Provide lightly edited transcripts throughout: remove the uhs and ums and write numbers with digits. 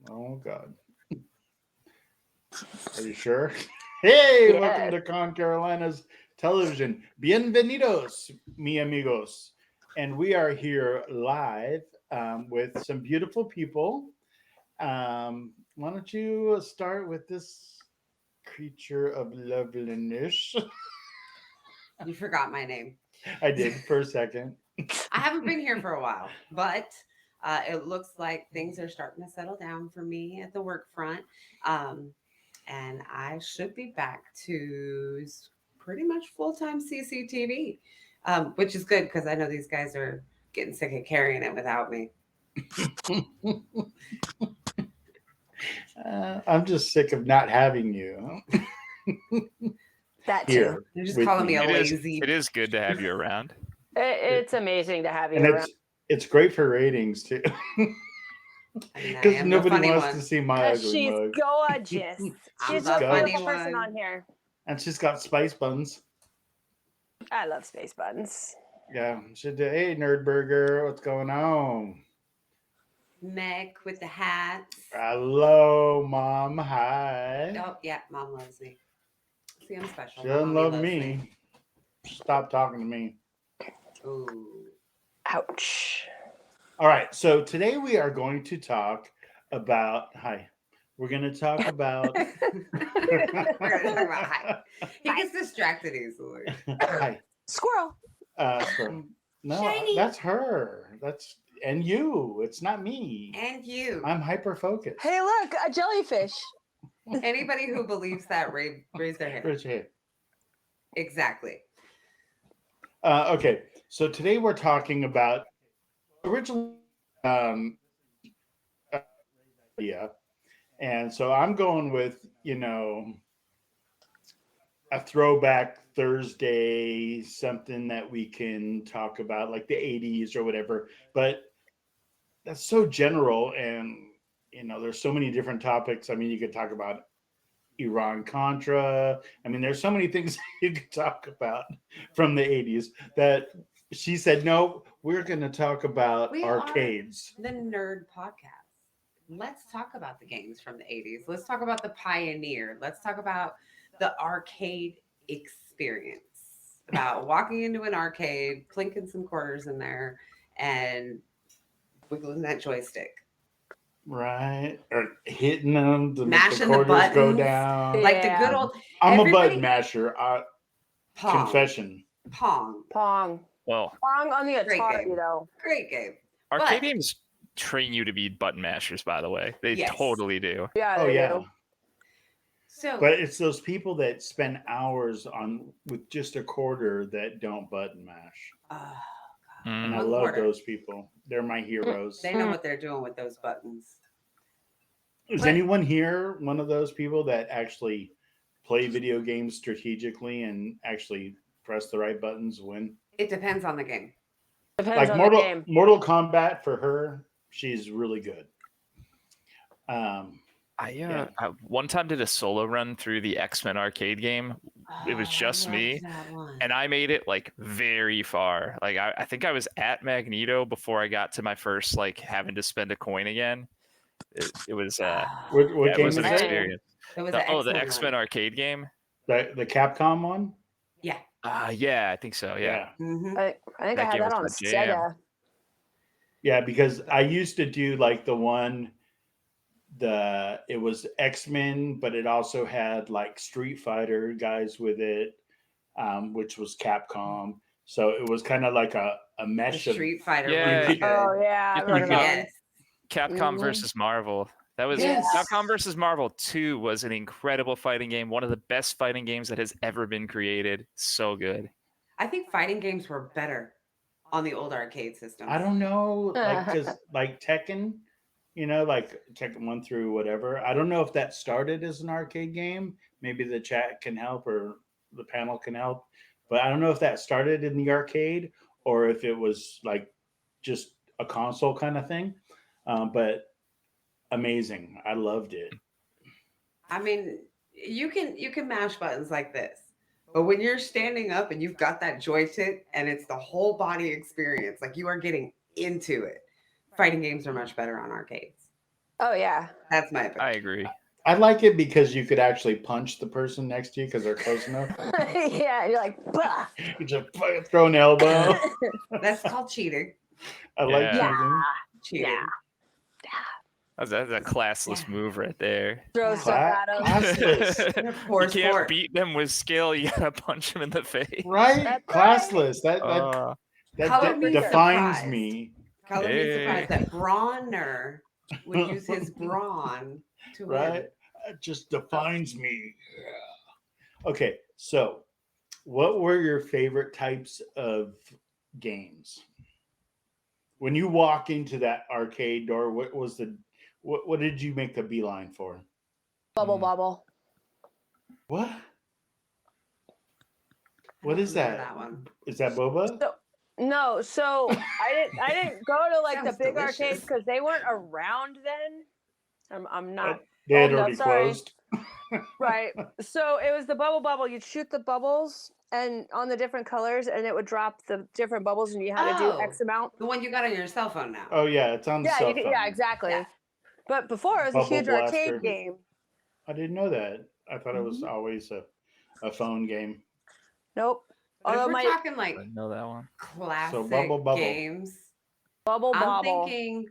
Oh God. Are you sure? Hey, welcome Yes. to Con Carolina's television. Bienvenidos, mi amigos. And we are here live with some beautiful people. Why don't you start with this creature of loveliness? You forgot my name. I did for a second. I haven't been here for a while, but it looks like things are starting to settle down for me at the work front. Um, and I should be back to pretty much full time CCTV, which is good because I know these guys are getting sick of carrying it without me. I'm just sick of not having you That too. here They're just with calling me me. a It is. lazy. It is good to have you around. It's amazing to have you And around. it's great for ratings too. I mean, I Because am the nobody funny wants one. to see my Because ugly she's mug. gorgeous. I'm She's the the funny beautiful person one. on here. And she's got spice buns. I love space buttons. Yeah. She did, hey, Nerd Burger, what's going on? Meg with the hats. Hello, Mom. Hi. Oh, yeah, mom loves me. See, I'm special. She My doesn't mommy love loves me. Stop talking to me. Ooh. Ouch. All right. So today we are going to talk about. Hi. We're going to talk about. We're gonna talk about hi. He gets distracted easily. Hi. Squirrel. Squirrel. No, Shiny. that's her. That's and you. It's not me. And you. I'm hyper focused. Hey, look, a jellyfish. Anybody who believes that, raise their hand. Raise your hand. Exactly. Okay, so today we're talking about originally um, idea, and so I'm going with a throwback Thursday, something that we can talk about like the '80s or whatever. But that's so general, and there's so many different topics. I mean, you could talk about Iran Contra. I mean, there's so many things you could talk about from the '80s that she said, no, we're going to talk about We arcades. are the Nerd Podcast. Let's talk about the games from the 80s. Let's talk about the pioneer. Let's talk about the arcade experience. About walking into an arcade, plinking some quarters in there, and wiggling that joystick. Right? Or hitting them to make the Mashing the quarters go buttons. down. Like the good Yeah. old. I'm a everybody- button masher. Pong. Confession. Pong. Pong. Well, Pong on the Great Atari, game. though. Great game. arcade But- games train you to be button mashers. By the way, they Yes. totally do. Yeah, Oh, they yeah. do. So But it's those people that spend hours on with just a quarter that don't button mash. And I Mm. One love quarter. those people. They're my heroes. they know what they're doing with those buttons. Is But- anyone here one of those people that actually play video games strategically and actually press the right buttons to win? It depends on the game. Depends Like on Mortal the game. Mortal Kombat for her, she's really good. Yeah. I one time did a solo run through the X-Men arcade game, It was Oh, I just loved me, that one. and I made it like very far. Like I think I was at Magneto before I got to my first like having to spend a coin again. It was What yeah, it game was is an it? experience. It was The X-Men X-Men one. arcade game. The Capcom one? Yeah. Yeah, I think so. Yeah. Mm-hmm. I think I That had game that on was my jam. Sega. Yeah, because I used to do like the one it was X-Men, but it also had like Street Fighter guys with it, which was Capcom. So it was kind of like a The mesh of Street Fighter Yeah. was good. Oh, yeah. I You remember could- that one. Yes. Capcom Mhm. versus Marvel. That was Yes. Capcom versus Marvel 2 was an incredible fighting game. One of the best fighting games that has ever been created. So good. I think fighting games were better on the old arcade systems. I don't know, like because like Tekken, like Tekken 1 through whatever. I don't know if that started as an arcade game. Maybe the chat can help or the panel can help, but I don't know if that started in the arcade or if it was like just a console kind of thing. But amazing, I loved it. I mean, you can mash buttons like this, but when you're standing up and you've got that joystick and it's the whole body experience, like you are getting into it. Fighting games are much better on arcades. Oh yeah. That's my opinion. I agree. I like it because you could actually punch the person next to you because they're close enough. Yeah, you're like, bah. You just throw an elbow. That's called cheating. I like Yeah. cheating. Cheating. Yeah. That's a classless move right there. Throw Yeah. stuff at them. Classless, You Poor can't sport. beat them with skill. You gotta punch them in the face. right? That's Classless. That Uh, Color me defines surprised. me. Color me Hey. surprised that Brawner would use his brawn to Right? win. It just defines me. Okay, so what were your favorite types of games? When you walk into that arcade door, what did you make the beeline for? Bubble bobble. What? I What don't is remember that? That one. Is that boba? So no, so I didn't go to like the Sounds big delicious. arcades because they weren't around then. I'm not They had no, already sorry. closed. right. So it was the bubble bobble. You'd shoot the bubbles and on the different colors, and it would drop the different bubbles, and you had to do X amount. The one you got on your cell phone now. Oh yeah, it's on the Yeah, cell you did, phone. yeah, exactly. Yeah. But before it was a Bubble huge Blaster. arcade game. I didn't know that. I thought it was Mhm. always a phone game. Nope. But if Although we're my talking like I know that one. classic Bubble. games, bubble I'm bobble. thinking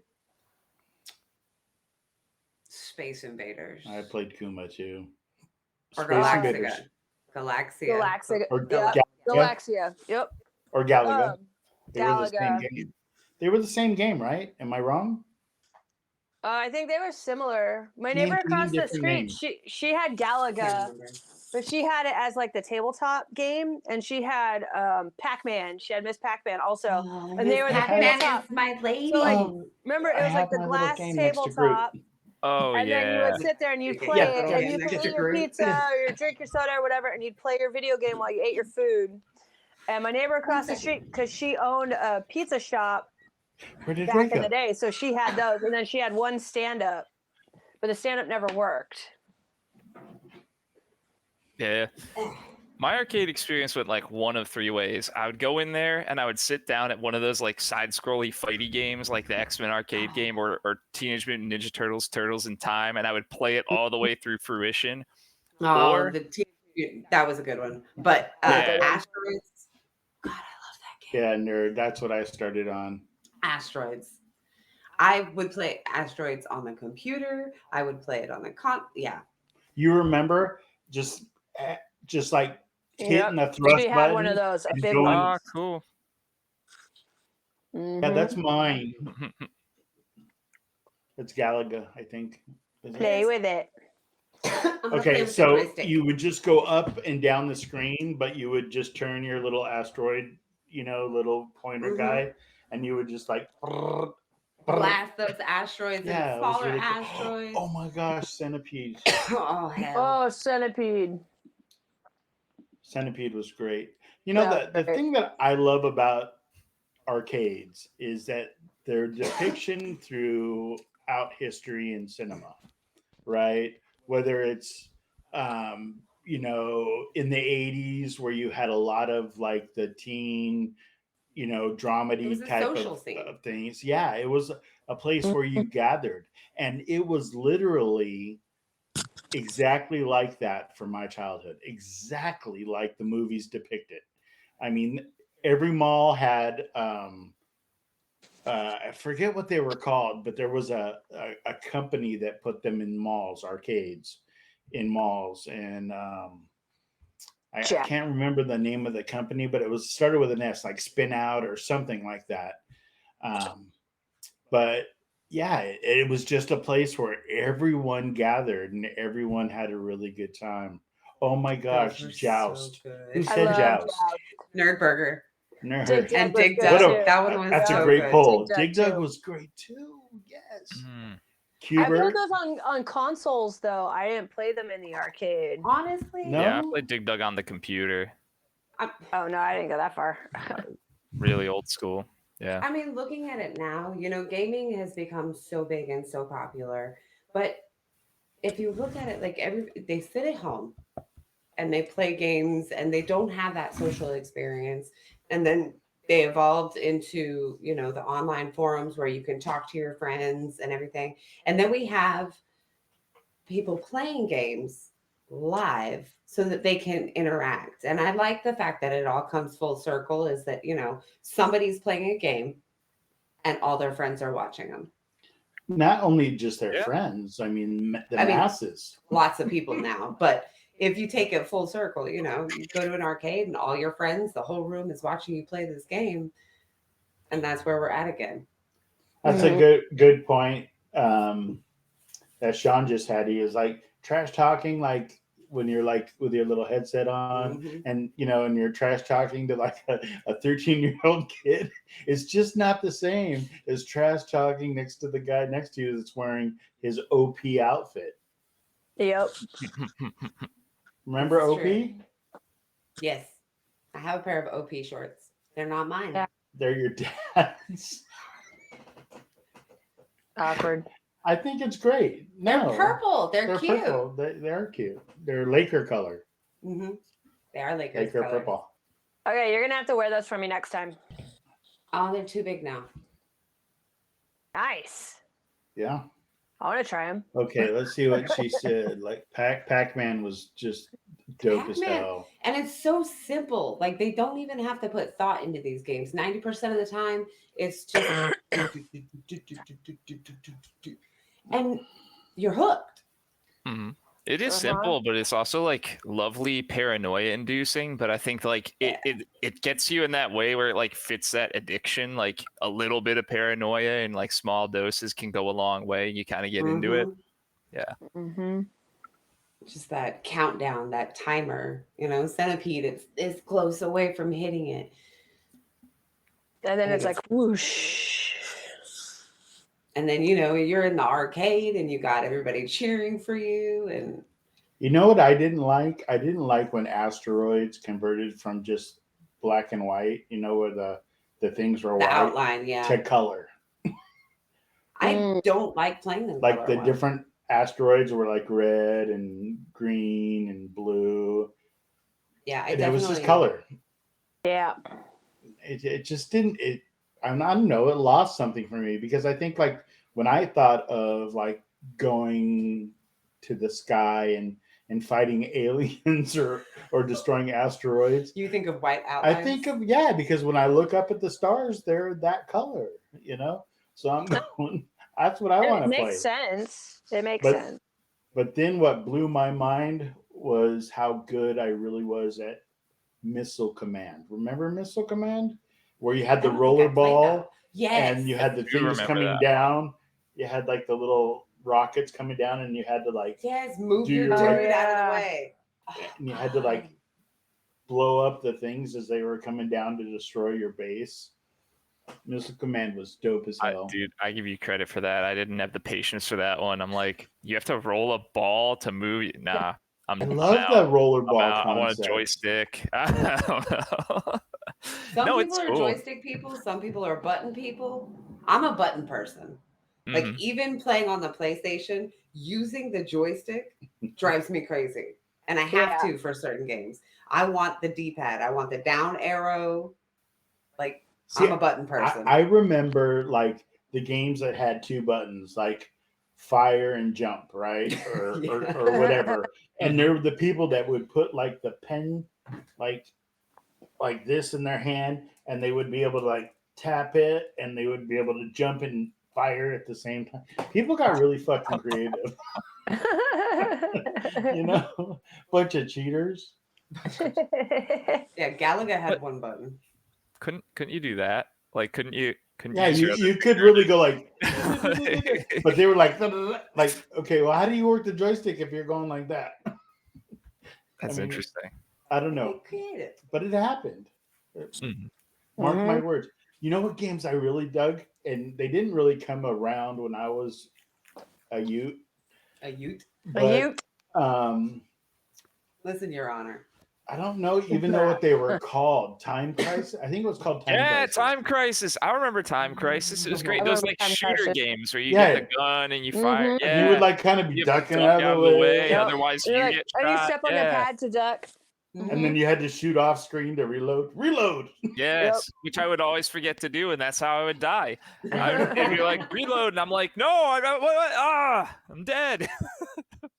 Space Invaders I played Kuma too. or Space Invaders. Galaxia. Galaxia. Or Yeah. Galaxia. Yep. Or Galaga. They were the same Galaga. game. They were the same game, right? Am I wrong? I think they were similar. My Mean- neighbor across mean the different street, names. she had Can't Galaga, remember. but she had it as like the tabletop game, and she had Pac-Man. She had Miss Pac-Man also. Oh, And they were the Pac-Man tabletop. is my lady. So like, Oh, remember it I was like have the my little glass game next to Groot. tabletop, Oh and then you yeah. would sit there and you'd Yeah, play yeah, it, yeah, and you next could to eat your Groot. pizza or your drink your soda or whatever, and you'd play your video game while you ate your food. And my neighbor across the street, because she owned a pizza shop Where did Ray back in go? the day, so she had those, and then she had one stand-up, but the stand-up never worked. Yeah. My arcade experience went like one of three ways. I would go in there and I would sit down at one of those like side-scrolly fighty games like the X-Men arcade game or Teenage Mutant Ninja Turtles, Turtles in Time, and I would play it all the way through fruition. Oh, Or- that was a good one. But Yeah. Asteroids. God, I love that game. Yeah, nerd. That's what I started on. Asteroids. I would play Asteroids on the computer. I would play it on the Yeah. You remember just like hitting the thrust She had button? one of those, a and big going- one. Ah, cool. Yeah, that's mine. Mm-hmm. It's Galaga, I think. Is it? Play with it. I'm gonna play Okay, with the so joystick. you would just go up and down the screen, but you would just turn your little asteroid, little pointer Mhm. guy, and you would just like blast those asteroids Yeah, and it was smaller really cool. asteroids. Oh my gosh, Centipede. Oh hell. Oh, Centipede. Centipede was great. The great. thing that I love about arcades is that their depiction throughout history and cinema, right? Whether it's in the 80s where you had a lot of like the teen It was dramedy a type social of, scene. of things. Yeah, it was a place where you gathered, and it was literally exactly like that from my childhood, exactly like the movies depicted. I mean, every mall had I forget what they were called, but there was a company that put them in malls, arcades in malls, and I can't remember the name of the company, but it was started with an S, like Spin Out or something like that. But yeah, it was just a place where everyone gathered and everyone had a really good time. Oh my gosh, Those were Joust. so Who good. I said love Joust? Nerdburger. Nerd. Dig Dug And was Dig good Dug. too. That one was That's so a great good. poll. Dig Dig Dug Dug too. was great too. Yes. Mm. I Cuber. played those on consoles though. I didn't play them in the arcade. Honestly, No? Yeah, I played Dig Dug on the computer. Oh no, I didn't go that far. Really old school. Yeah. I mean, looking at it now, gaming has become so big and so popular. But if you look at it, like they sit at home and they play games and they don't have that social experience. And then they evolved into, you know, the online forums where you can talk to your friends and everything. And then we have people playing games live so that they can interact. And I like the fact that it all comes full circle, is that, you know, somebody's playing a game and all their friends are watching them. Not only just their Yeah. friends, I mean the I mean, masses. Lots of people now, but if you take it full circle, you know, you go to an arcade and all your friends, the whole room is watching you play this game, and that's where we're at again. That's Mhm. a good point. That Sean just had. He was like trash talking, like when you're like with your little headset on, Mhm. and you know, and you're trash talking to like a 13-year-old kid. It's just not the same as trash talking next to the guy next to you that's wearing his OP outfit. Yep. Remember This is OP? true. Yes, I have a pair of OP shorts. They're not mine. Yeah. They're your dad's. Awkward. I think it's great. They're No, purple. They're cute. purple. They're cute. They're Laker color. Mm-hmm. They are Lakers Laker colors. purple. Okay, you're gonna have to wear those for me next time. Oh, they're too big now. Nice. Yeah. I want to try them. Okay, let's see what she said. Like Pac-Man was just dope as Pac-Man. hell. And it's so simple. Like, they don't even have to put thought into these games. 90% of the time, it's just and you're hooked. Mhm. It is Uh-huh. simple, but it's also like lovely paranoia inducing. But I think like it gets you in that way where it like fits that addiction. Like a little bit of paranoia in like small doses can go a long way. You kind of get into it. Mhm. Yeah. Mm-hmm. Just that countdown, that timer. You know, Centipede is close away from hitting it. And then I it's think like whoosh. And then, you know, you're in the arcade and you got everybody cheering for you. And You know what I didn't like? I didn't like when asteroids converted from just black and white, you know, where the things were the white, outline, yeah. to color. I don't like playing them Like color the ones. different asteroids were like red and green and blue. Yeah, And it was just color. Yeah. It just didn't I don't know, it lost something for me, because I think like when I thought of like going to the sky and fighting aliens or destroying asteroids, You think of white I outlines? think of, yeah, because when I look up at the stars, they're that color, you know. So I'm going. That's what I want It to play. makes sense. It makes But sense. but then what blew my mind was how good I really was at Missile Command. Remember Missile Command, where you had I the don't think I roller played ball that. Yes. and you had the do things remember coming that. down. You had like the little rockets coming down, and you had to like Yes, move do your your, dude like- out of yeah. the way. and you had to like blow up the things as they were coming down to destroy your base. Missile Command was dope as hell. Dude, I give you credit for that. I didn't have the patience for that one. I'm like, you have to roll a ball to move. Nah, I I'm love out. that rollerball I want a concept. joystick. I don't know. Some No, people it's are cool. joystick people. Some people are button people. I'm a button person. Like, Mhm. even playing on the PlayStation, using the joystick drives me crazy. And I have Yeah. to for certain games. I want the D-pad. I want the down arrow. Like, See, I'm a button person. I remember like the games that had two buttons, like fire and jump, right, or Yeah. or whatever. And there were the people that would put like the pen, like this in their hand, and they would be able to like tap it, and they would be able to jump and fire at the same time. People got really fucking creative, you know, bunch of cheaters. Yeah, Galaga had one button. Couldn't you do that? Like, couldn't you? Yeah, use your you other could finger really to- go like, but they were like, okay, well, how do you work the joystick if you're going like that? That's mean, interesting. I don't They know, creative. but it happened. Mhm. Mark my Mhm. words. You know what games I really dug, and they didn't really come around when I was a youth, A Ute. but um, Listen, Your Honor. I don't know even know what they were called. Time Crisis. I think it was called Time Yeah, Crisis. Time Crisis. I remember Time Crisis. It was great. I Those remember like Time shooter Crisis. games where you Yeah. get the gun and you fire. Mhm. Yeah, You would like kind of be you have to ducking duck out of the way. Otherwise, Yep. you get And you shot. step on the Yeah. pad to duck. And then you had to shoot off screen to reload. Reload. Yes, which I would always forget to do, and that's how I would die. They'd be like, reload, and I'm like, no, I got what? I'm dead.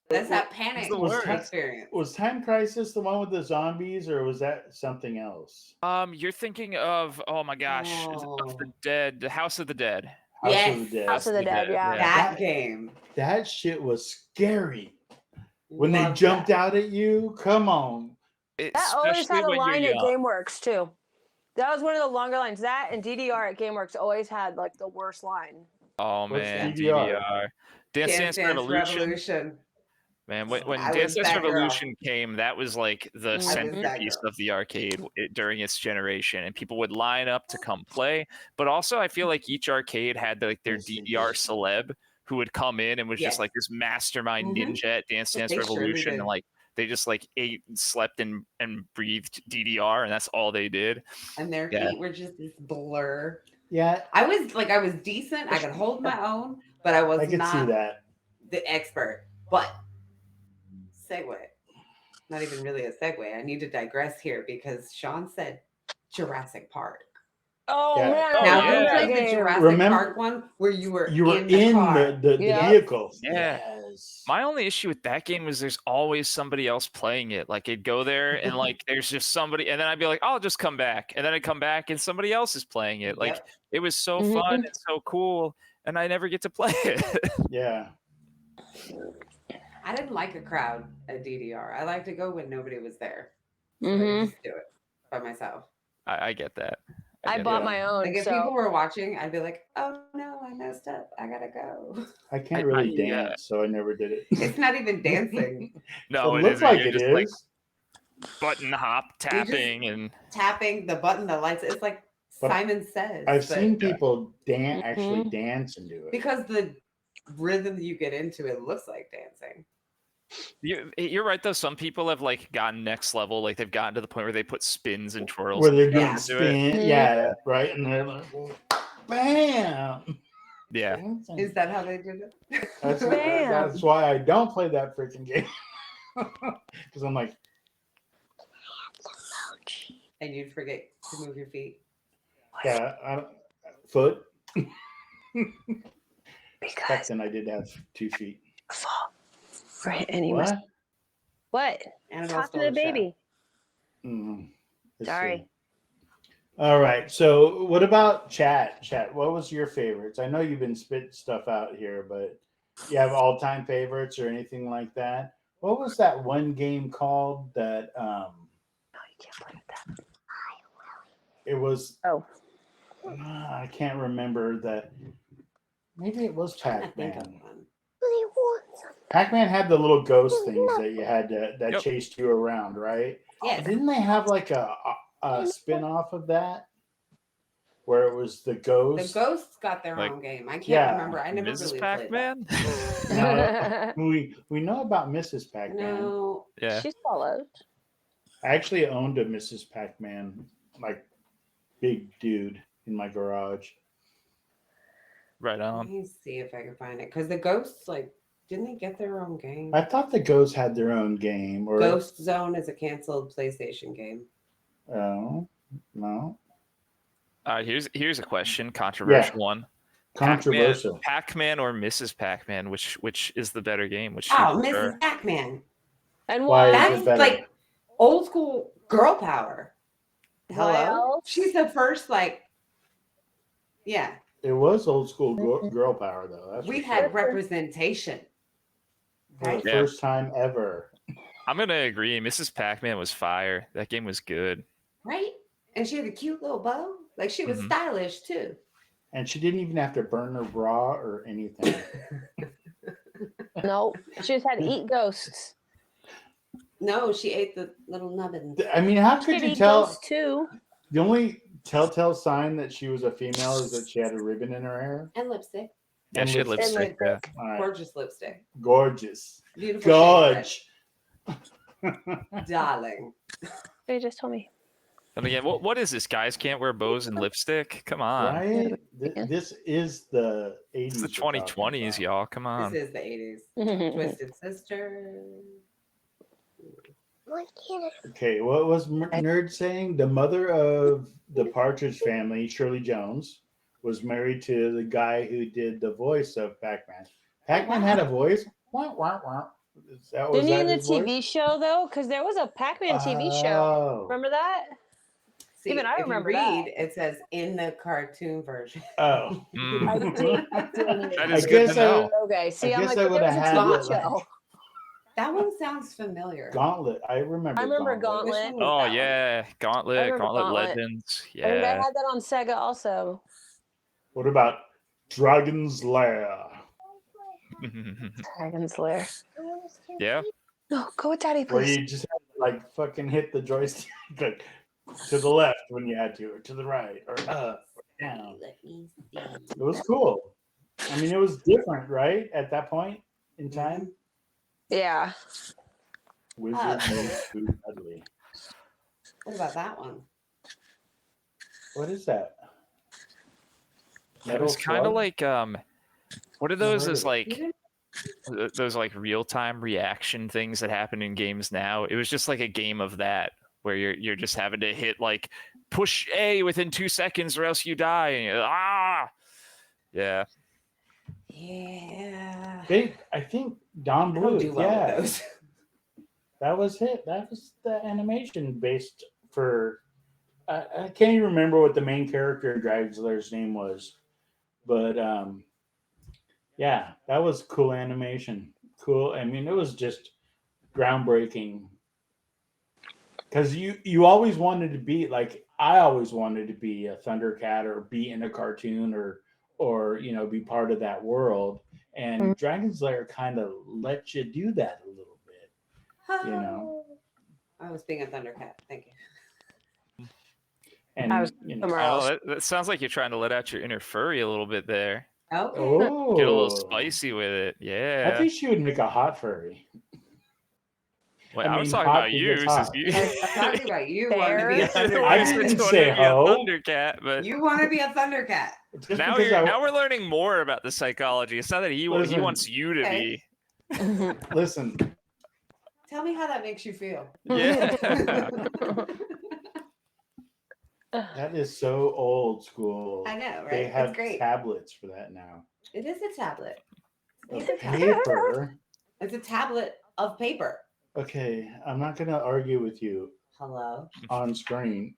That's that panic the worst. experience. Was Time Crisis the one with the zombies, or was that something else? You're thinking of, oh my gosh, of the Dead, the House of the Dead. House of the Dead. House of the Dead, yeah. That game. That shit was scary. When Love they jumped that. out at you, come on. That always Especially had a when you're line at young. GameWorks too. That was one of the longer lines. That and DDR at GameWorks always had like the worst line. Oh What's man, DDR? DDR. Dance Revolution. Man, when I Dance was Dance that girl. Revolution came, that was like the was that centerpiece girl. of the arcade during its generation, and people would line up to come play. But also, I feel like each arcade had like their DDR celeb who would come in and was just like this mastermind ninja at Dance Dance They surely Revolution, did. and like they just like ate, and slept, and breathed DDR, and that's all they did. And their feet were just this blur. Yeah, I was decent. I could hold my own, but I was I could not see that. the expert. But segue. Not even really a segue. I need to digress here because Sean said Jurassic Park. Oh Yeah. man! Oh, Now yeah. you played the Jurassic Remember- Park one where you were in in the car. the Yeah. vehicle. Yeah. Yes. My only issue with that game was there's always somebody else playing it. Like it'd go there and like there's just somebody, and then I'd be like, I'll just come back, and then I'd come back and somebody else is playing it. Like Yep. it was so fun and so cool, and I never get to play it. Yeah. I didn't like a crowd at DDR. I like to go when nobody was there. So I Mhm. just do it by myself. I get that. I get bought that. my own. Like if so people were watching, I'd be like, "Oh no, I messed up. I gotta go." I can't really I- dance, so I never did it. It's not even dancing. No, it it looks isn't. like You're it just is. like button hop You're just- tapping and Tapping the button, the lights. It's like But Simon Says. I've but seen people actually dance and do it. because the rhythm you get into it looks like dancing. you're right though. Some people have like gotten next level. Like they've gotten to the point where they put spins and twirls. Where they're doing Yeah. spin, yeah, right, and they're like, bam. Yeah. Dancing. Is that how they did it? That's why I don't play that freaking game. Because I'm like, And you'd forget to move your feet. yeah, foot. Back because then I did have 2 feet. right, anyway. What? Annabelle Talk to stole the the show. baby. Let's Sorry. see. All right. So, what about chat? Chat. What was your favorites? I know you've been spitting stuff out here, but you have all-time favorites or anything like that? What was that one game called that? No, you can't play with that. It was. Oh. I can't remember that. Maybe it was I think of Pac-Man. one. Pac-Man had the little ghost things that you had that Yep. chased you around, right? Yes. Didn't they have like a spin-off of that where it was the The ghost? ghosts got their Like- own game. I can't Yeah. remember. I never Mrs. really played that. Pac-Man. No, we know about Mrs. Pac-Man. No. Yeah. She's followed. I actually owned a Mrs. Pac-Man, like big dude, in my garage. Right Let on. me see if I can find it. Because the ghosts, like, didn't they get their own game? I thought the ghosts had their own game, or Ghost Zone is a canceled PlayStation game. oh no, All right. Here's a question. Controversial one. controversial. Pac-Man or Mrs. Pac-Man? Which is the better game? Which do Oh, you prefer? Mrs. Pac-Man. And Why why? is it That's better? like old school girl power. Why Hello? else? She's the first, like, yeah. It was old school girl power, though. That's We for had sure. representation. For Right? the Yeah. first time ever. I'm gonna agree. Mrs. Pac-Man was fire. That game was good. Right? And she had a cute little bow. Like, she was Mhm. stylish, too. And she didn't even have to burn her bra or anything. No, she just had to eat ghosts. No, she ate the little nubbins. I mean, how She could could you eat tell? ghosts too. The only telltale sign that she was a female is that she had a ribbon in her hair. And lipstick. Yeah, And she had lipstick. lipstick. Yeah. All right. Gorgeous lipstick. Gorgeous. Beautiful. Gorge. shade, darling. They just told me. And again, what is this? Guys can't wear bows and lipstick? Come on. Right? This is the 80s. It's the we're talking 2020s, about. y'all. Come on. This is the 80s. Twisted Sister. Okay, what was Nerd saying? The mother of the Partridge Family, Shirley Jones, was married to the guy who did the voice of Pac-Man. Pac-Man had a voice. Wah, wah, wah. Was Didn't he in that the his voice? TV show though? Because there was a Pac-Man TV show. Oh. Remember that? See, Even I if you remember that. read, it says in the cartoon version. Oh. I didn't That even- is good to guess I know. Okay, see, I'm guess like, I but there would was have a had TV it, like, show. That one sounds familiar. Gauntlet. I remember. I remember Gauntlet. Which Gauntlet. one was Oh that one? yeah, I Gauntlet, remember Gauntlet Gauntlet. Legends. I think I Yeah. had that on Sega also. What about Dragon's Lair? Dragon's Lair. Yeah. No, go with Daddy, Where please. you just had to, like, fucking hit the joystick like, to the left when you had to, or to the right, or up, or down. Let me see. It was cool. I mean, it was different, right? At that point in time, Yeah. Wizard meets Boo Dudley. What about that one? What is that? It was kind of like what are those heard as of it. like those like real-time reaction things that happen in games now? It was just like a game of that where you're just having to hit like push A within 2 seconds or else you die. And yeah. Yeah. I think Don I don't Bluth. do well Yeah, with those. that was it. That was the animation based for. I can't even remember what the main character of Dragon's Lair's name was, but yeah, that was cool animation. Cool. I mean, it was just groundbreaking. Because you always wanted to be like I always wanted to be a Thundercat or be in a cartoon or be part of that world. And Dragon's Lair kind of lets you do that a little bit, you know. I was being a Thundercat. Thank you. And I was somewhere else. Oh, that sounds like you're trying to let out your inner furry a little bit there. Okay. oh, Get a little spicy with it. I Yeah. think she would make a hot furry. Well, I I was mean, talking hot about you. because since hot. you I'm talking about you wanting to be a Bear. Thundercat. I didn't say ho. Thundercat, but You want to be a Thundercat. Just now because now we're learning more about the psychology. It's not that he Listen. wants you to Okay. be. listen, Tell me how that makes you feel. Yeah. that is so old school. I know, They right? have It's great. tablets for that now. It is a tablet. Of It's a tablet. paper. It's a tablet of paper. Okay, I'm not gonna argue with you Hello. on screen.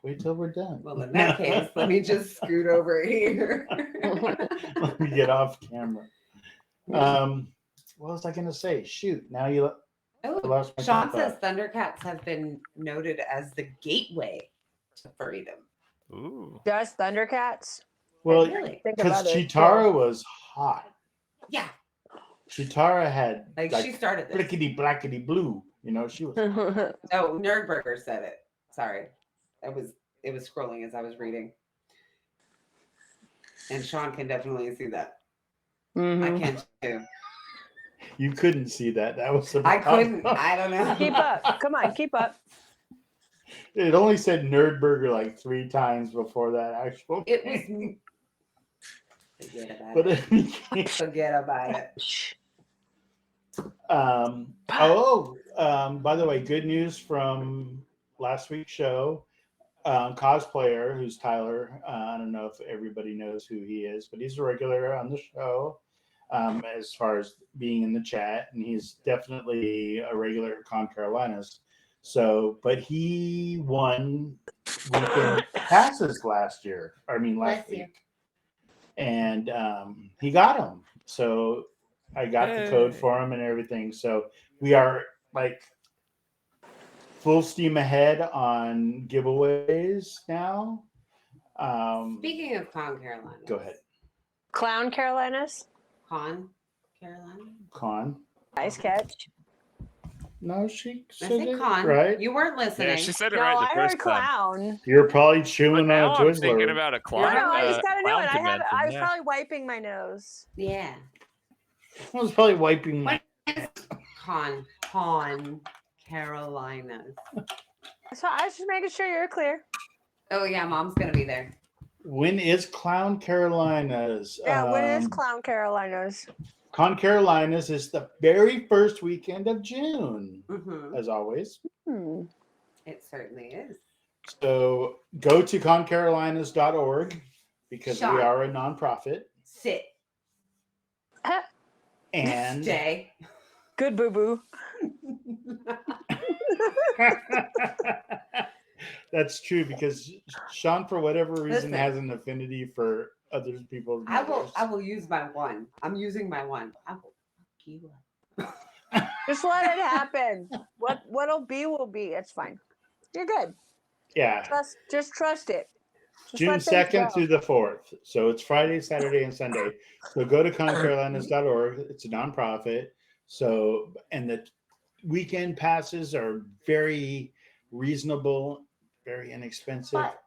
Wait till we're done. Well, in that case, let me just scoot over here. Let me get off camera. What was I gonna say? Shoot! Now you Oh, lost my Sean train of says Thundercats have been noted as the gateway to furrydom. Ooh. Just Thundercats. Well, Really? Think because about it. Chitara was hot. Yeah, Chitara had like she started this. blickety blackety blue. You know, she was. Oh, Nerdburger said it. Sorry, it was scrolling as I was reading, and Sean can definitely see that. I can too. You couldn't see that. That was the I couldn't. problem. I don't know. Keep up. Come on, keep up. It only said Nerdburger like 3 times before that actual. It thing. was. Forget about But it. it became, Forget about it. by the way, good news from last week's show. Cosplayer, who's Tyler. I don't know if everybody knows who he is, but he's a regular on the show. As far as being in the chat, and he's definitely a regular at Con Carolinas. So, but he won weekend passes last week, and he got them. So I got the code for him and everything. So we are like full steam ahead on giveaways now. Speaking of Con Carolina. Go ahead. Clown Carolinas. Con Carolina. Con. Nice catch. No, she I said said it con. right. You weren't listening. Yeah, she said it No, right the I heard first time. clown. You're probably But chewing now on a I'm thinking Twizzler. about a No, clown. no, I just gotta do clown it. I convention, was yeah. probably wiping my nose. Yeah. I was probably wiping my. Con Carolinas. So I was just making sure you're clear. Oh yeah, Mom's gonna be there. When is Clown Carolinas? Yeah, when is Clown Carolinas? Con Carolinas is the very first weekend of June, as always. It certainly is. So go to concarolinas.org because Sean. we are a nonprofit. Sit. And Stay. Good boo boo. that's true because Sean, for whatever reason, Listen. has an affinity for other people's I mothers. will use my one. I'm using my one. I will fuck you up. Just let it happen. What'll be will be. It's fine. You're good. Yeah. Just trust it. Just June let things 2nd go. through the 4th. So it's Friday, Saturday, and Sunday. So go to concarolinas.org. It's a nonprofit. So, and the weekend passes are very reasonable, very inexpensive, But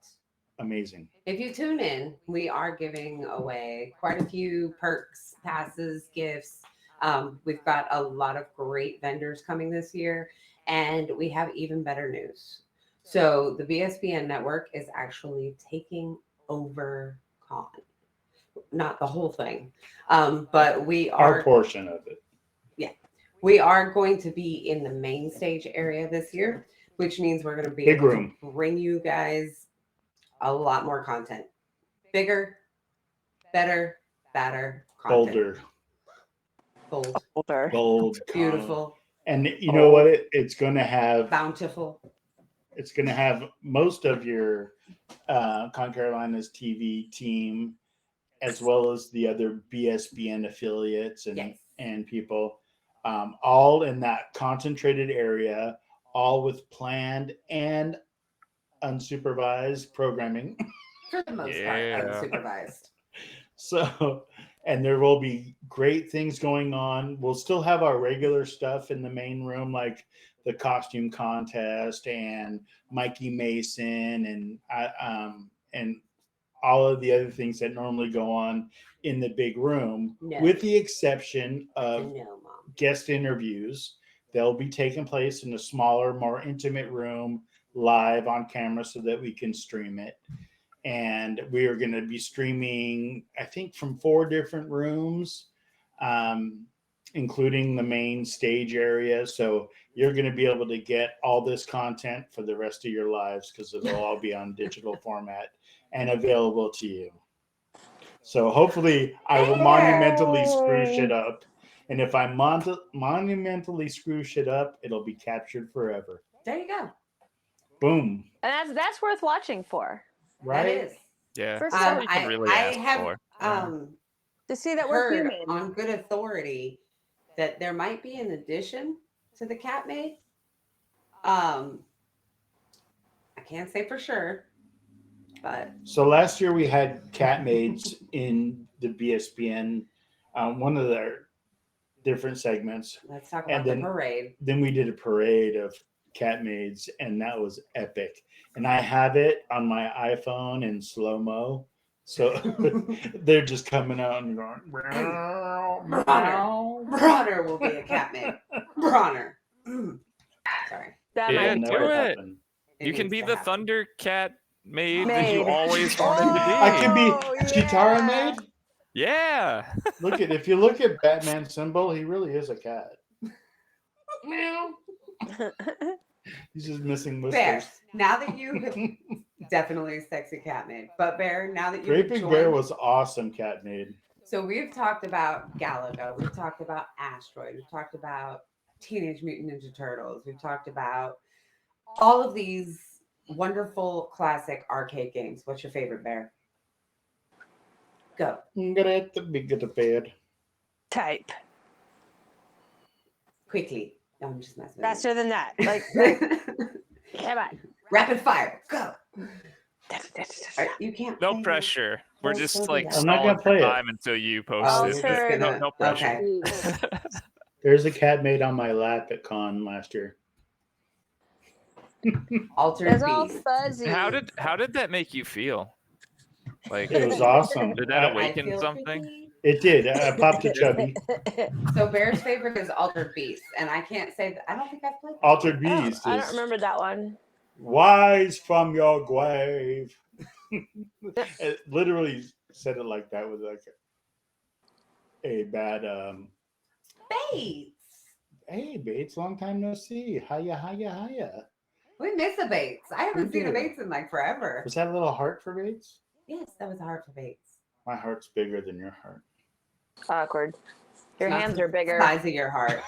amazing. if you tune in, we are giving away quite a few perks, passes, gifts. We've got a lot of great vendors coming this year, and we have even better news. So the BSBN network is actually taking over Con. Not the whole thing, but we are Our portion of it. we are going to be in the main stage area this year, which means we're going to be Big able room. to bring you guys a lot more content. Bigger, better, badder content. Bolder. Older. Bold. Beautiful. And you know what? It's going to have Bountiful. It's going to have most of your Con Carolinas TV team, as well as the other BSBN affiliates and people, all in that concentrated area, all with planned and unsupervised programming. For the most part, unsupervised. So, and there will be great things going on. We'll still have our regular stuff in the main room, like the costume contest and Mikey Mason and all of the other things that normally go on in the big room, with the exception of guest interviews. They'll be taking place in a smaller, more intimate room, live on camera, so that we can stream it. And we are going to be streaming, I think, from 4 different rooms, including the main stage area. So you're going to be able to get all this content for the rest of your lives because it'll all be on digital format and available to you. So hopefully I will monumentally screw shit up. And if I monumentally screw shit up, it'll be captured forever. There you go. Boom. And that's worth watching for. Right? That is. Yeah. For I ask have for. to see that we're heard human. on good authority that there might be an addition to the cat maid. I can't say for sure, but so last year we had cat maids in the BSBN, one of their different segments. Let's talk about the parade. Then we did a parade of cat maids, and that was epic. And I have it on my iPhone in slow-mo. So they're just coming out and going, Bronner will be a cat maid. Bronner. Sorry. That Yeah, might do it. It You can needs be to the happen. Thundercat maid that you always Oh, wanted to be. I can be Chitara yeah. maid. Yeah. If you look at Batman's symbol, he really is a cat. He's just missing whiskers. Bear, now that you have definitely sexy cat maid, but Bear, now that you Great have Big joined, Bear was awesome cat maid. so we've talked about Galaga, we've talked about Asteroid, we've talked about Teenage Mutant Ninja Turtles, we've talked about all of these wonderful classic arcade games. What's your favorite, Bear? Go. Great Big Bear. Type. Quickly. No, I'm just messing with Faster than that. Like you. come on. Rapid fire. Go. You can't. No play it. pressure. We're Don't just do like that. I'm not stalling gonna play for it. time until you post Oh, it. you're just gonna. No pressure. Okay. There's a cat maid on my lap at con last year. Altered It's all Beast. fuzzy. How did that make you feel? Like, It was awesome. did that I awaken feel something? pretty. It did. I popped a chubby. So Bear's favorite is Altered Beast, and I can't say that. I don't think I've played that. Altered I don't, Beast I don't is remember that one. wise from your grave. It literally said it like that with like a bad Bates. hey Bates, long time no see. Hiya. We miss a Bates. I haven't We seen a do. Bates in like forever. Was that a little heart for Bates? Yes, that was hard for Bates. My heart's bigger than your heart. Awkward. Your It's not hands the are bigger. size of your heart.